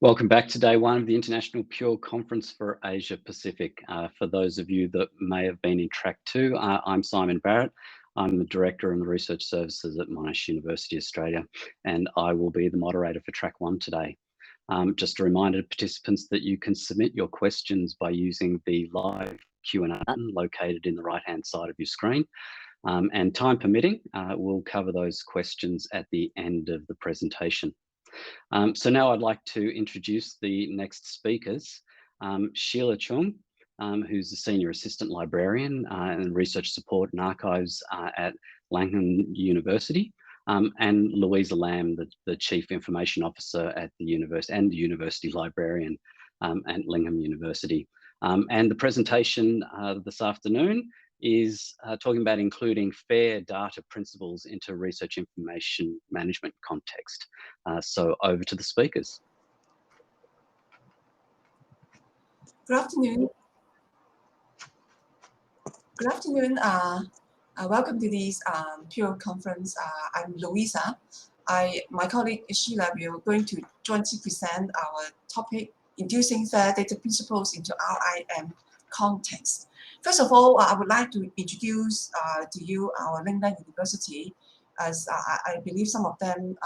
Welcome back to day one of the International Pure Conference for Asia Pacific. For those of you that may have been in track 2, I'm Simon Barrett. I'm the Director in the Research Services at Monash University Australia, and I will be the moderator for track 1 today. Just a reminder to participants that you can submit your questions by using the live Q&A button located in the right-hand side of your screen. And time permitting, we'll cover those questions at the end of the presentation. So now I'd like to introduce the next speakers. Sheila Cheung, who's the Senior Assistant Librarian and Research Support and Archives at Lingnan University, and Louisa Lamb, the Chief Information Officer at the University and the University Librarian at Lingnan University. And the presentation this afternoon is talking about including fair data principles into research information management context. So over to the speakers. Good afternoon. Good afternoon. Welcome to this Pure conference. I'm Louisa. My colleague Sheila will going to jointly present our topic, Inducing Fair Data Principles into RIM Context. First of all, I would like to introduce to you our Lingnan University, as I believe some of them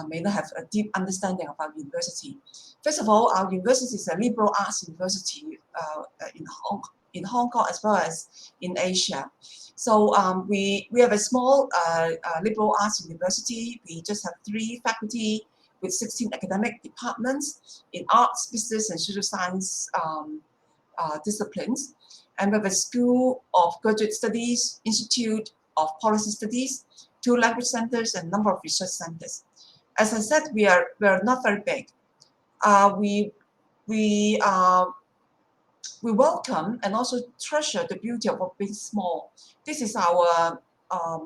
may not have a deep understanding of our university. First of all, our university is a liberal arts university in Hong Kong as well as in Asia. So we have a small liberal arts university. We just have 3 faculty with 16 academic departments in arts, business, and social science disciplines. And we have a School of Graduate Studies, Institute of Policy Studies, 2 language centers, and a number of research centers. As I said, we are not very big. We welcome and also treasure the beauty of being small. This is our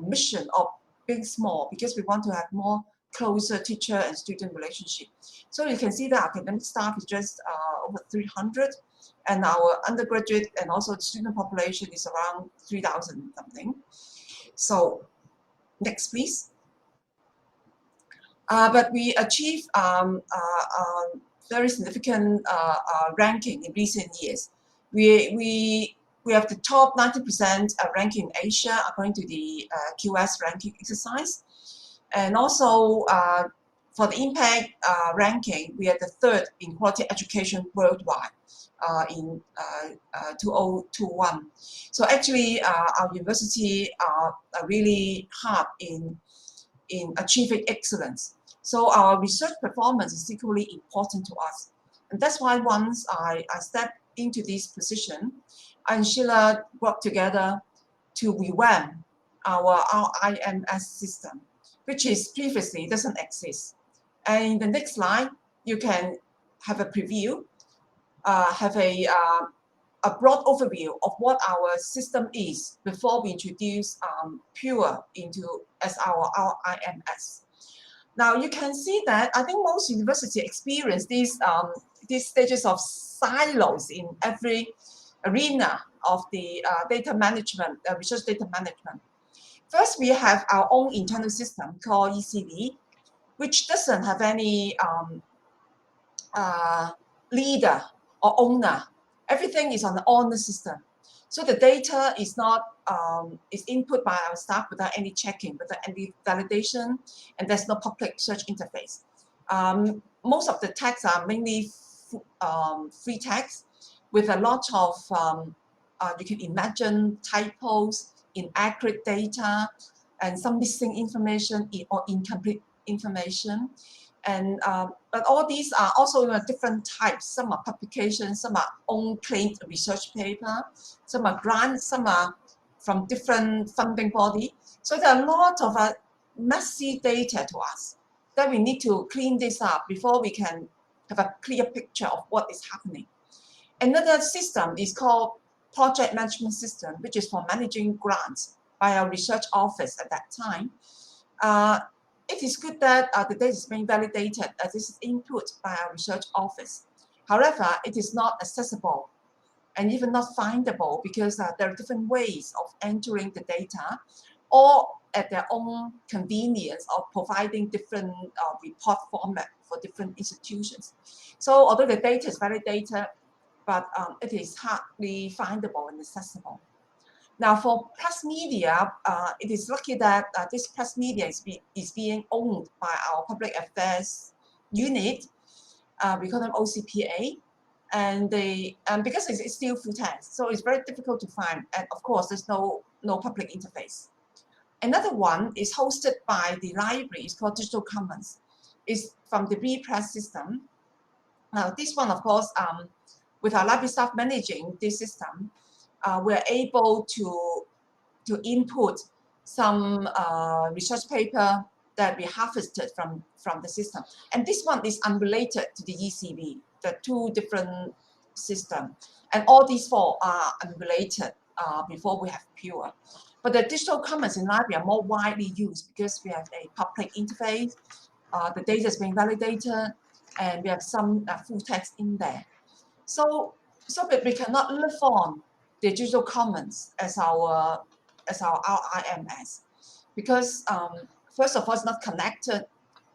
mission of being small, because we want to have more closer teacher and student relationship. So you can see that academic staff is just over 300, and our undergraduate and also the student population is around 3,000 something. So next, please. But we achieved very significant ranking in recent years. We have the top 90% ranking in Asia according to the QS ranking exercise. And also for the impact ranking, we are the 3rd in quality education worldwide in 2021. So actually our university are really hard in achieving excellence. So our research performance is equally important to us. And that's why once I stepped into this position, I and Sheila worked together to revamp our RIMS system, which is previously doesn't exist. And in the next slide, you can have a preview, have a broad overview of what our system is before we introduce Pure as our RIMS. Now you can see that I think most universities experience these stages of silos in every arena of the data management, research data management. First, we have our own internal system called ECD, which doesn't have any leader or owner. Everything is on the owner system. So the data is not is input by our staff without any checking, without any validation, and there's no public search interface. Most of the tags are mainly free tags with a lot of, you can imagine, typos, inaccurate data, and some missing information or incomplete information. And but all these are also different types. Some are publications, some are own claimed research paper, some are grants, some are from different funding body. So there are a lot of messy data to us that we need to clean this up before we can have a clear picture of what is happening. Another system is called project management system, which is for managing grants by our research office at that time. It is good that the data is being validated as this is input by our research office. However, it is not accessible and even not findable because there are different ways of entering the data, or at their own convenience of providing different report format for different institutions. So although the data is validated, but it is hardly findable and accessible. Now for press media, it is lucky that this press media is being owned by our public affairs unit. We call them OCPA, and because it's still full text, so it's very difficult to find. And of course, there's no public interface. Another one is hosted by the library. It's called Digital Commons. It's from the B-Press system. Now this one, of course, with our library staff managing this system, we're able to input some research paper that we harvested from the system. And this one is unrelated to the ECV, the two different systems. And all these four are unrelated before we have Pure. But the digital commons in library are more widely used because we have a public interface, the data is being validated, and we have some full text in there. So that we cannot live on the digital commons as our RIMS, because first of all, it's not connected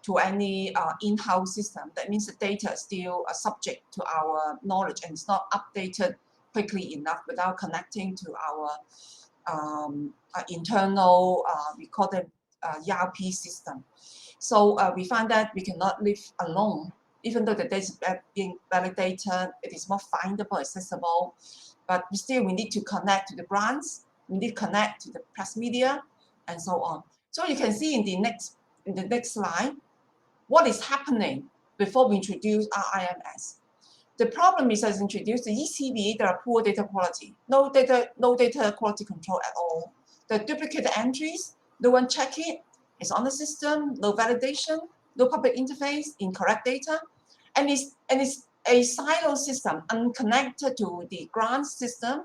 to any in-house system. That means the data is still subject to our knowledge and it's not updated quickly enough without connecting to our internal, we call them ERP system. So we find that we cannot live alone, even though the data is being validated, it is more findable, accessible, but still we need to connect to the brands, we need to connect to the press media, and so on. So you can see in the next slide what is happening before we introduce RIMS. The problem is, as introduced, the ECV, there are poor data quality, no data quality control at all. The duplicate entries, no one check it, it's on the system, no validation, no public interface, incorrect data, and it's a silo system, unconnected to the grant system,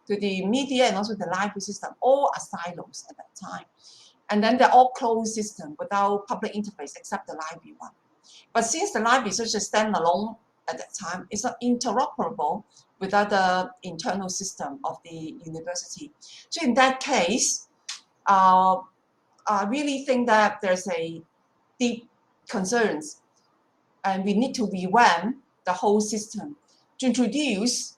to the media, and also the library system. All are silos at that time. And then they're all closed system without public interface except the library one. But since the library is such a standalone at that time, it's not interoperable with other internal system of the university. So in that case, I really think that there's a deep concerns, and we need to revamp the whole system to introduce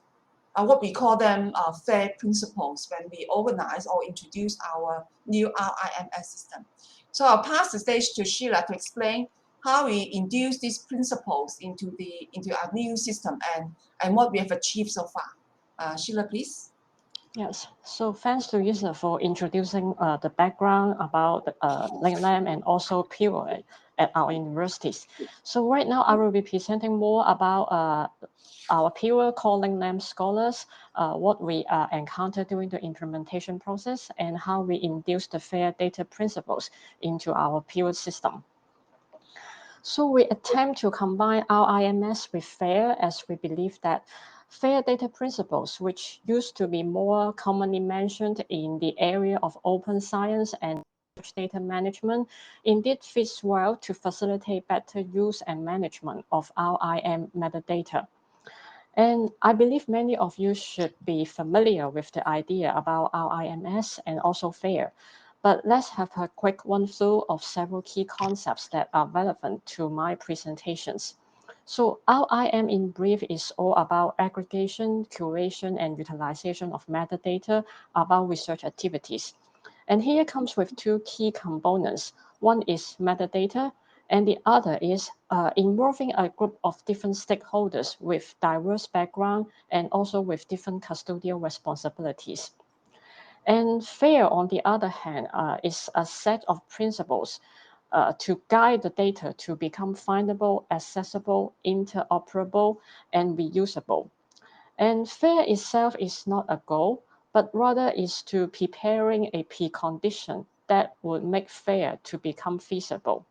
what we call them FAIR principles when we organize or introduce our new RIMS system. So I'll pass the stage to Sheila to explain how we induce these principles into our new system and what we have achieved so far. Sheila, please. Yes, so thanks to Louisa for introducing the background about Lingnan and also Pure at our universities. So right now I will be presenting more about our Pure called Lingnan Scholars, what we encountered during the implementation process, and how we induce the FAIR data principles into our Pure system. So we attempt to combine our RIMS with FAIR, as we believe that FAIR data principles, which used to be more commonly mentioned in the area of open science and data management, indeed fits well to facilitate better use and management of our IM metadata. And I believe many of you should be familiar with the idea about our RIMS and also FAIR. But let's have a quick run-through of several key concepts that are relevant to my presentations. So our IM in brief is all about aggregation, curation, and utilization of metadata about research activities. And here comes with two key components. One is metadata, and the other is involving a group of different stakeholders with diverse background and also with different custodial responsibilities. And FAIR, on the other hand, is a set of principles to guide the data to become findable, accessible, interoperable, and reusable. And FAIR itself is not a goal, but rather is to preparing a precondition that would make FAIR to become feasible.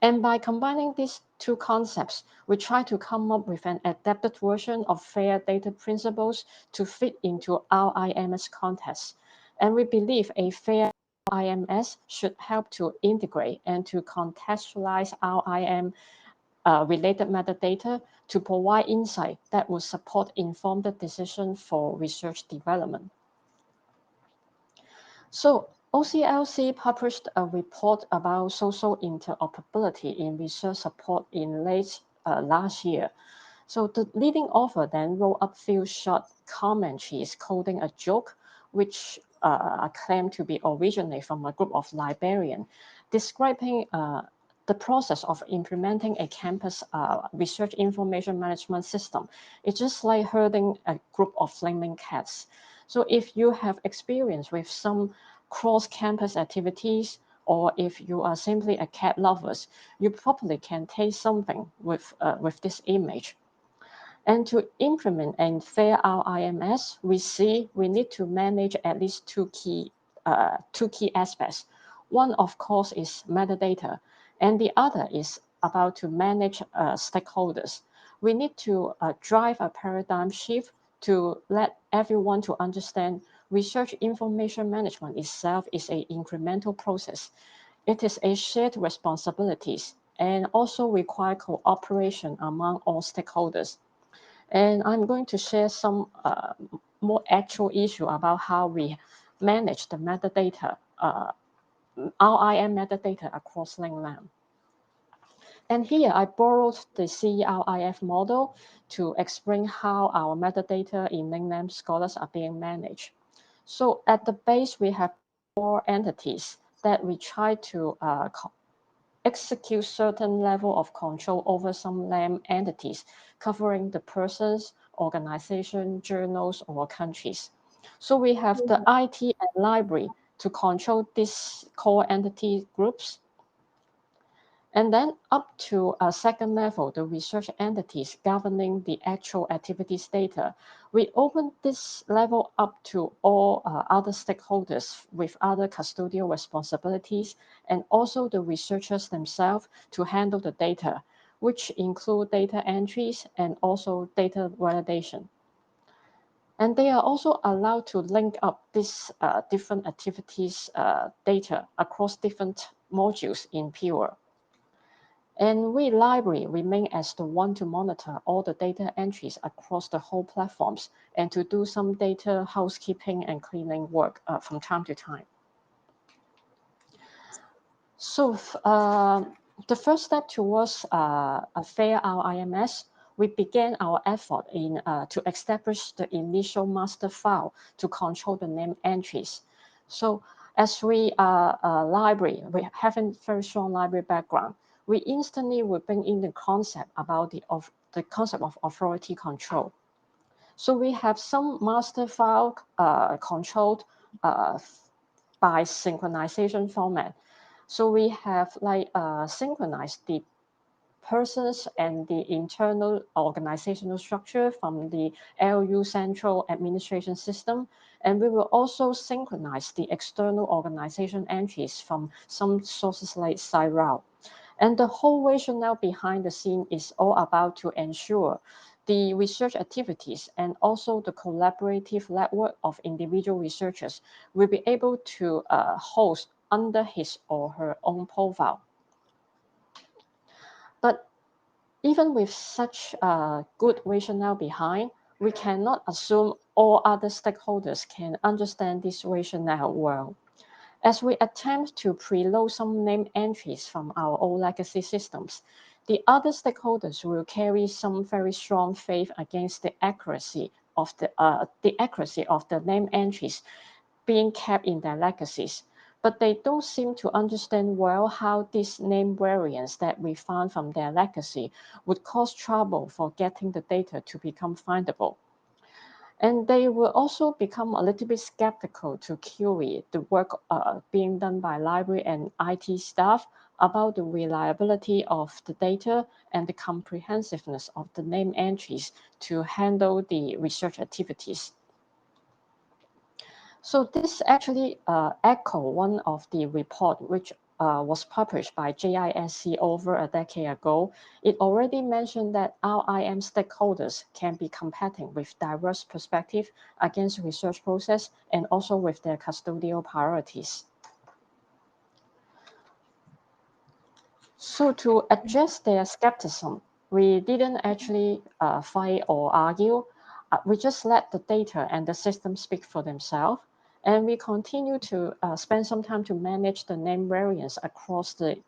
And by combining these two concepts, we try to come up with an adapted version of FAIR data principles to fit into our IMS context. And we believe a FAIR IMS should help to integrate and to contextualize our IM related metadata to provide insight that will support informed decision for research development. So OCLC published a report about social interoperability in research support in late last year. So the leading author then wrote up few short commentaries quoting a joke, which are claimed to be originated from a group of librarians, describing the process of implementing a campus research information management system. It's just like herding a group of flaming cats. So if you have experience with some cross-campus activities, or if you are simply a cat lovers, you probably can take something with this image. And to implement a fair RIMS, we need to manage at least two key aspects. One, of course, is metadata, and the other is about to manage stakeholders. We need to drive a paradigm shift to let everyone to understand research information management itself is an incremental process. It is a shared responsibilities and also require cooperation among all stakeholders. And I'm going to share some more actual issue about how we manage the metadata, RIM metadata across Lingnan. And here I borrowed the CERIF model to explain how our metadata in Lingnan Scholars are being managed. So at the base, we have 4 entities that we try to execute certain level of control over some LAM entities, covering the persons, organization, journals, or countries. So we have the IT and library to control these core entity groups. And then up to a second level, the research entities governing the actual activities data. We open this level up to all other stakeholders with other custodial responsibilities, and also the researchers themselves to handle the data, which include data entries and also data validation. And they are also allowed to link up these different activities data across different modules in Pure. And we library remain as the one to monitor all the data entries across the whole platforms and to do some data housekeeping and cleaning work from time to time. So the first step towards a fair RIMS, we began our effort in to establish the initial master file to control the name entries. So as we are a library, we have a very strong library background. We instantly will bring in the concept about the concept of authority control. So we have some master file controlled by synchronization format. So we have like synchronized the persons and the internal organizational structure from the LU central administration system. And we will also synchronize the external organization entries from some sources like SciRoute. And the whole rationale behind the scene is all about to ensure the research activities and also the collaborative network of individual researchers will be able to host under his or her own profile. But even with such a good rationale behind, we cannot assume all other stakeholders can understand this rationale well. As we attempt to preload some name entries from our old legacy systems, the other stakeholders will carry some very strong faith against the accuracy of the name entries being kept in their legacies. But they don't seem to understand well how these name variants that we found from their legacy would cause trouble for getting the data to become findable. And they will also become a little bit skeptical to query the work being done by library and IT staff about the reliability of the data and the comprehensiveness of the name entries to handle the research activities. So this actually echo one of the report which was published by JISC over a decade ago. It already mentioned that RIM stakeholders can be competing with diverse perspectives against research process and also with their custodial priorities. So to address their skepticism, we didn't actually fight or argue. We just let the data and the system speak for themselves. And we continue to spend some time to manage the name variants across the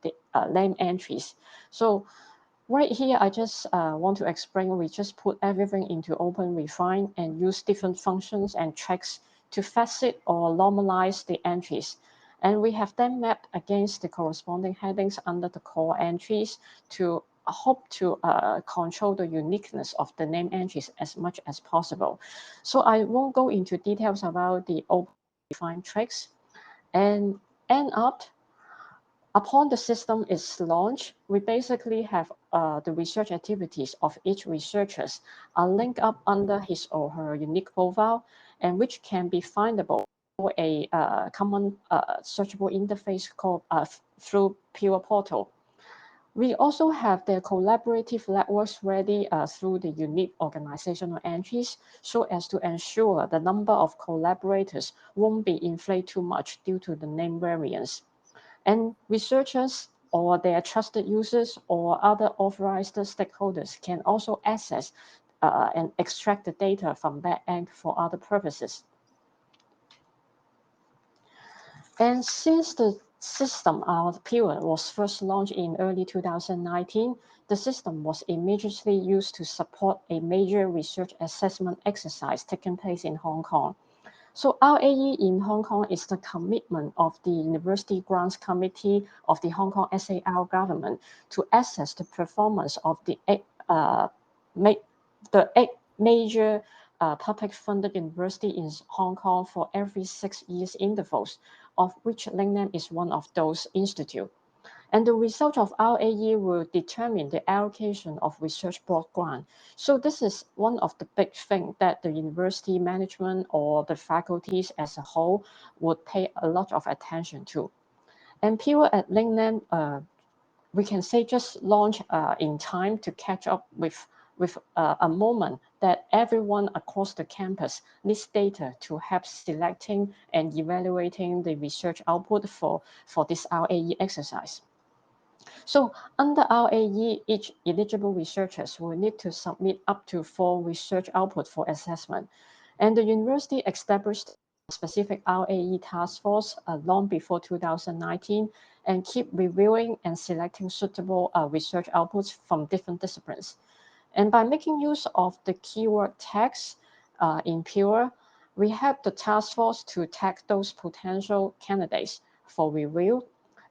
name entries. So right here, I just want to explain, we just put everything into open refine and use different functions and checks to facet or normalize the entries. And we have then mapped against the corresponding headings under the core entries to hope to control the uniqueness of the name entries as much as possible. So I won't go into details about the open refine tricks. And end up, upon the system is launched, we basically have the research activities of each researcher are linked up under his or her unique profile, and which can be findable through a common searchable interface called through Pure Portal. We also have the collaborative networks ready through the unique organizational entries, so as to ensure the number of collaborators won't be inflated too much due to the name variance. And researchers or their trusted users or other authorized stakeholders can also access and extract the data from that end for other purposes. And since the system, our Pure, was first launched in early 2019, the system was immediately used to support a major research assessment exercise taking place in Hong Kong. So RAE in Hong Kong is the commitment of the University Grants Committee of the Hong Kong SAR government to assess the performance of the eight major public-funded university in Hong Kong for every 6 years intervals, of which Lingnan is one of those institutes. And the result of RAE will determine the allocation of research board grant. So this is one of the big things that the university management or the faculties as a whole would pay a lot of attention to. And Pure at Lingnan, we can say just launch in time to catch up with a moment that everyone across the campus needs data to help selecting and evaluating the research output for this RAE exercise. So under RAE, each eligible researchers will need to submit up to 4 research output for assessment. And the university established a specific RAE task force long before 2019 and keep reviewing and selecting suitable research outputs from different disciplines. And by making use of the keyword tags in Pure, we help the task force to tag those potential candidates for review.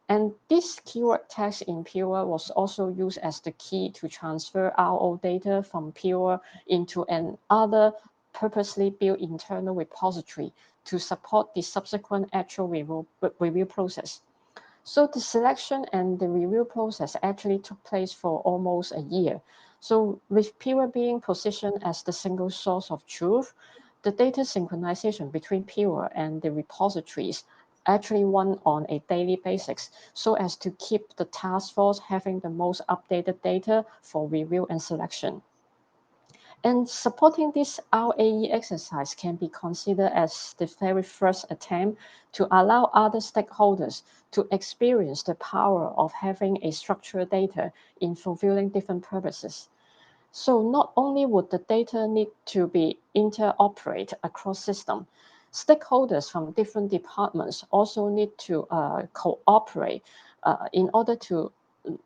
And this keyword tags in Pure was also used as the key to transfer RO data from Pure into another purposely built internal repository to support the subsequent actual review process. So the selection and the review process actually took place for almost a year. So with Pure being positioned as the single source of truth, the data synchronization between Pure and the repositories actually run on a daily basis, so as to keep the task force having the most updated data for review and selection. And supporting this RAE exercise can be considered as the very first attempt to allow other stakeholders to experience the power of having a structured data in fulfilling different purposes. So not only would the data need to be interoperate across systems, stakeholders from different departments also need to cooperate in order to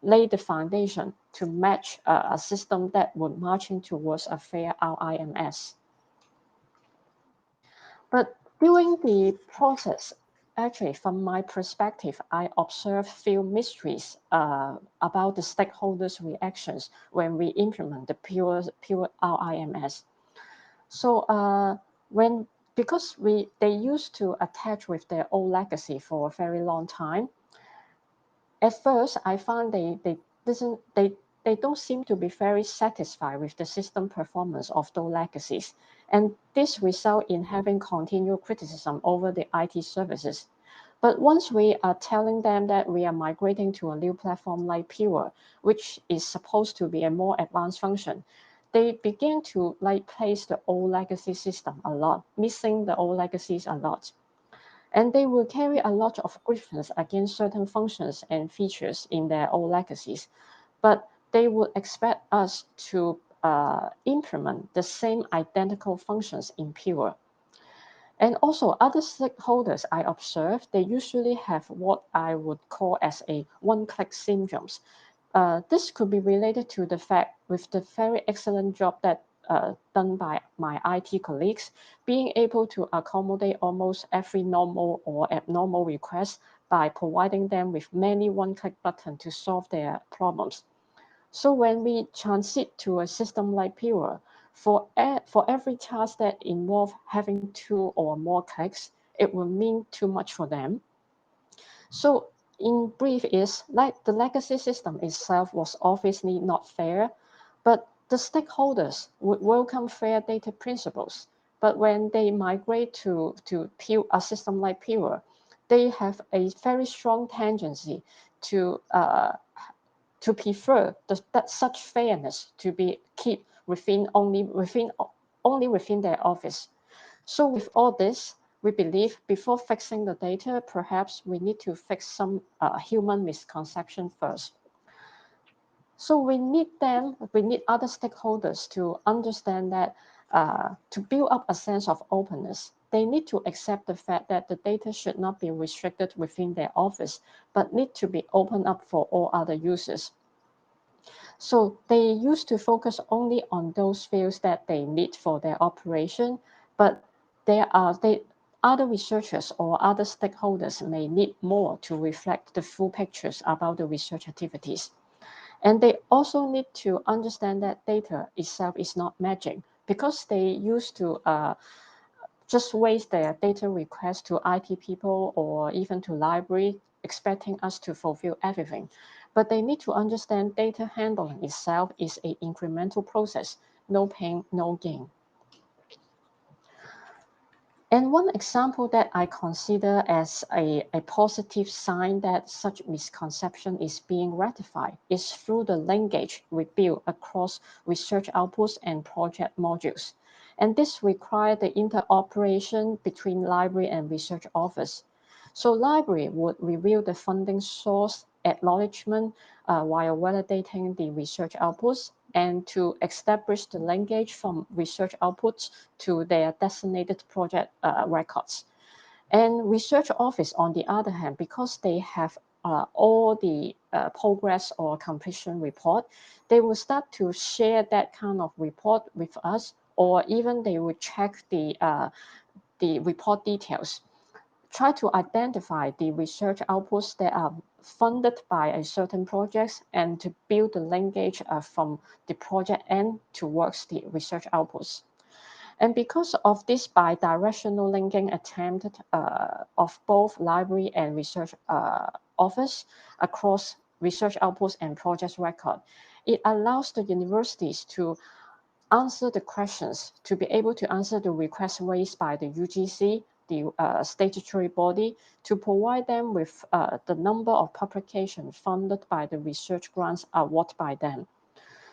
lay the foundation to match a system that would marching towards a fair RIMS. But during the process, actually, from my perspective, I observed few mysteries about the stakeholders' reactions when we implement the pure RIMS. So because they used to attach with their old legacy for a very long time. At first, I found they don't seem to be very satisfied with the system performance of those legacies, and this results in having continual criticism over the IT services. But once we are telling them that we are migrating to a new platform like Pure, which is supposed to be a more advanced function, they begin to praise the old legacy system a lot, missing the old legacies a lot. And they will carry a lot of grievances against certain functions and features in their old legacies. But they would expect us to implement the same identical functions in Pure. And also other stakeholders I observe, they usually have what I would call as a one-click syndromes. This could be related to the fact with the very excellent job that done by my IT colleagues, being able to accommodate almost every normal or abnormal request by providing them with many one-click buttons to solve their problems. So when we transit to a system like Pure, for every task that involves having 2 or more clicks, it will mean too much for them. So in brief is like the legacy system itself was obviously not fair, but the stakeholders would welcome fair data principles. But when they migrate to a system like Pure, they have a very strong tendency to prefer that such fairness to be kept only within their office. So with all this, we believe before fixing the data, perhaps we need to fix some human misconception first. So we need other stakeholders to understand that to build up a sense of openness, they need to accept the fact that the data should not be restricted within their office, but need to be opened up for all other users. So they used to focus only on those fields that they need for their operation, but other researchers or other stakeholders may need more to reflect the full pictures about the research activities. And they also need to understand that data itself is not magic, because they used to just waste their data requests to IT people or even to library, expecting us to fulfill everything. But they need to understand data handling itself is an incremental process, no pain, no gain. And one example that I consider as a positive sign that such misconception is being rectified is through the linkage we build across research outputs and project modules. And this requires the interoperation between library and research office. So library would review the funding source acknowledgement while validating the research outputs, and to establish the linkage from research outputs to their designated project records. And research office, on the other hand, because they have all the progress or completion report, they will start to share that kind of report with us, or even they will check the report details, try to identify the research outputs that are funded by a certain project, and to build the linkage from the project end towards the research outputs. And because of this bi-directional linking attempt of both library and research office across research outputs and project record, it allows the universities to answer the questions, to be able to answer the requests raised by the UGC, the statutory body, to provide them with the number of publications funded by the research grants awarded by them.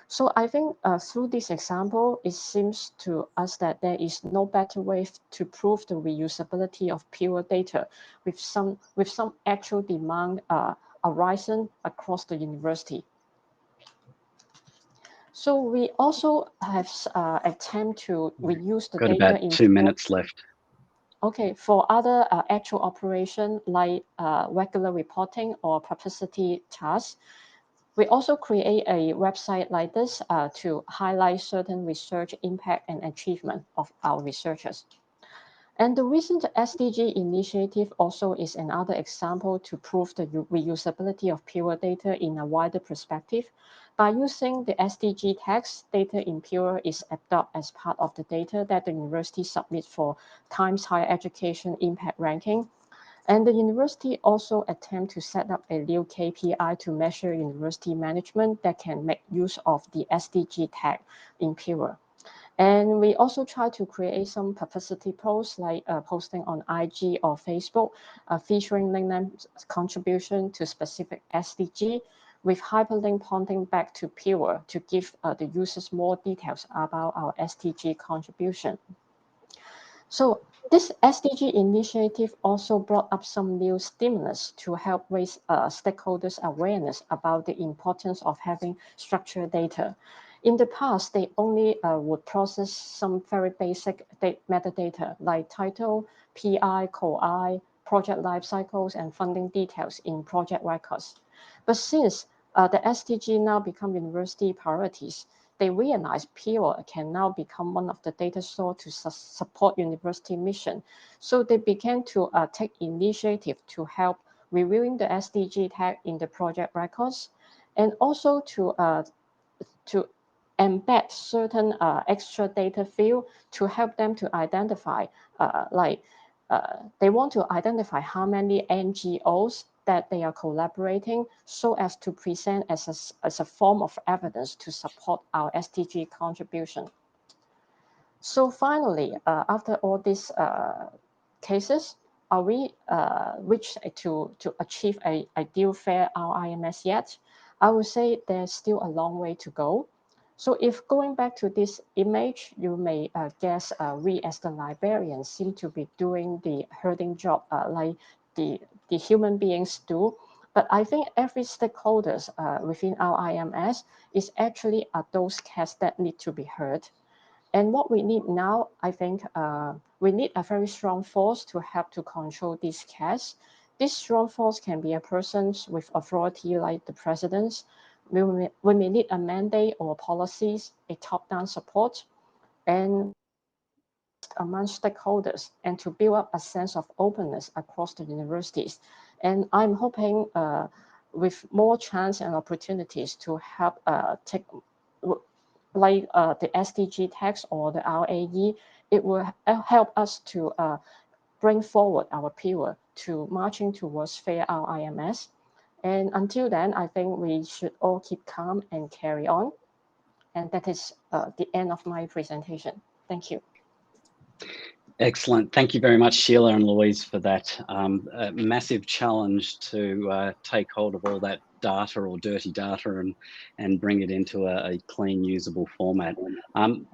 So I think through this example, it seems to us that there is no better way to prove the reusability of pure data with some actual demand arising across the university. So we also have attempt to reuse the data. Got about 2 minutes left. Okay, for other actual operation like regular reporting or publicity tasks, we also create a website like this to highlight certain research impact and achievement of our researchers. And the recent SDG initiative also is another example to prove the reusability of Pure data in a wider perspective. By using the SDG text, data in Pure is adopted as part of the data that the university submits for Times Higher Education Impact Ranking. And the university also attempt to set up a new KPI to measure university management that can make use of the SDG tag in Pure. And we also try to create some publicity posts like posting on IG or Facebook featuring Lingnan's contribution to specific SDG, with hyperlink pointing back to Pure to give the users more details about our SDG contribution. So this SDG initiative also brought up some new stimulus to help raise stakeholders' awareness about the importance of having structured data. In the past, they only would process some very basic metadata like title, PI, co-I, project life cycles, and funding details in project records. But since the SDG now become university priorities, they realize PIWA can now become one of the data source to support university mission. So they began to take initiative to help reviewing the SDG tag in the project records, and also to embed certain extra data field to help them to identify, they want to identify how many NGOs that they are collaborating so as to present as a form of evidence to support our SDG contribution. So finally, after all these cases, are we reached to achieve a ideal fair RIMS yet? I would say there's still a long way to go. So if going back to this image, you may guess we as the librarians seem to be doing the herding job like the human beings do. But I think every stakeholders within our IMS is actually those cats that need to be heard. And what we need now, I think we need a very strong force to help to control these cats. This strong force can be a person with authority like the presidents. We may need a mandate or policies, a top-down support, and among stakeholders, and to build up a sense of openness across the universities. And I'm hoping with more chance and opportunities to help take, like the SDG text or the RAE, it will help us to bring forward our PIWA to marching towards fair RIMS. And until then, I think we should all keep calm and carry on. And that is the end of my presentation. Thank you. Excellent. Thank you very much, Sheila and Louise, for that massive challenge to take hold of all that data or dirty data and bring it into a clean, usable format.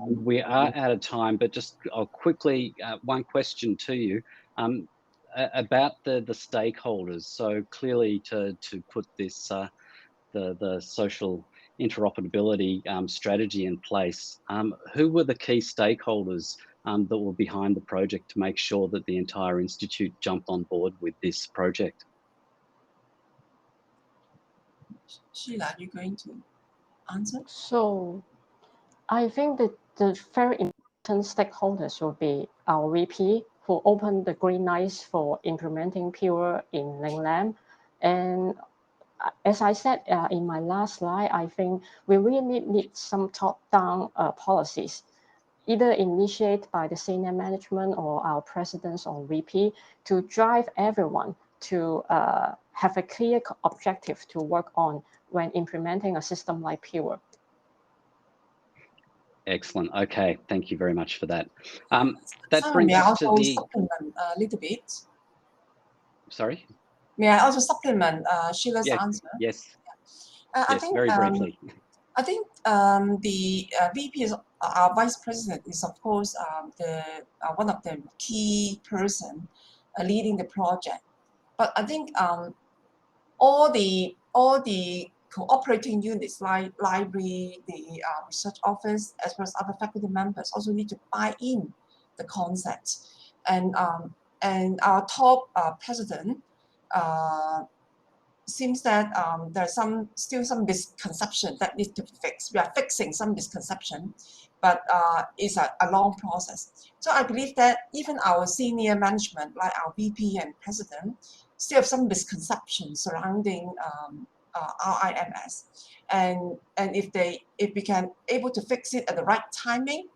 We are out of time, but just I'll quickly, one question to you about the stakeholders. So clearly to put this, the social interoperability strategy in place, who were the key stakeholders that were behind the project to make sure that the entire institute jumped on board with this project? Sheila, are you going to answer? So I think that the very important stakeholders will be our VP, who opened the green lights for implementing PIWA in Lingnan. And as I said in my last slide, I think we really need some top-down policies, either initiated by the senior management or our presidents or VP, to drive everyone to have a clear objective to work on when implementing a system like PIWA. Excellent. Okay, thank you very much for that. That brings us to the supplement a little bit. Sorry. May I also supplement Sheila's answer? Yes. I yes, think very briefly. I think the VP is our vice president is of course the one of the key person leading the project. But I think all the cooperating units like library, the research office, as well as other faculty members also need to buy in the concept. And our top president seems that there's still some misconception that needs to be fixed. We are fixing some misconception, but it's a long process. So I believe that even our senior management, like our VP and president, still have some misconceptions surrounding RIMS. And if we can able to fix it at the right timing,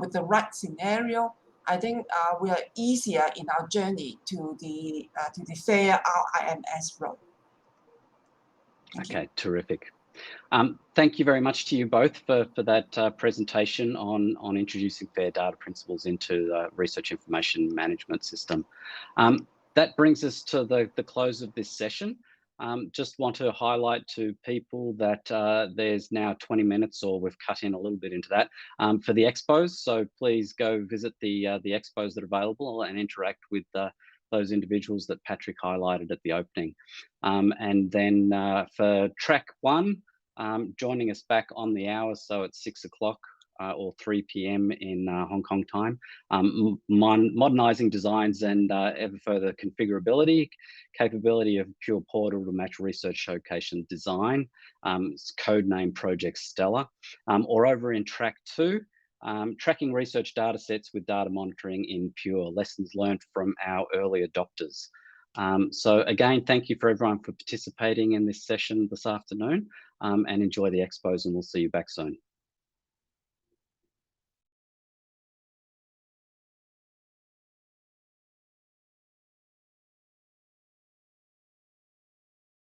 with the right scenario, I think we are easier in our journey to the fair RIMS road. Okay, terrific. Thank you very much to you both for that presentation on introducing fair data principles into the research information management system. That brings us to the close of this session. Just want to highlight to people that there's now 20 minutes, or we've cut in a little bit into that, for the expos. So please go visit the expos that are available and interact with those individuals that Patrick highlighted at the opening. And then for track one, joining us back on the hour, so at 6 o'clock or 3 p.m. in Hong Kong time. Modernizing designs and ever further configurability, capability of Pure Portal to match research showcase and design, codename Project Stella, or over in track 2, tracking research data sets with data monitoring in Pure, lessons learned from our early adopters. So again, thank you for everyone for participating in this session this afternoon, and enjoy the expos, and we'll see you back soon.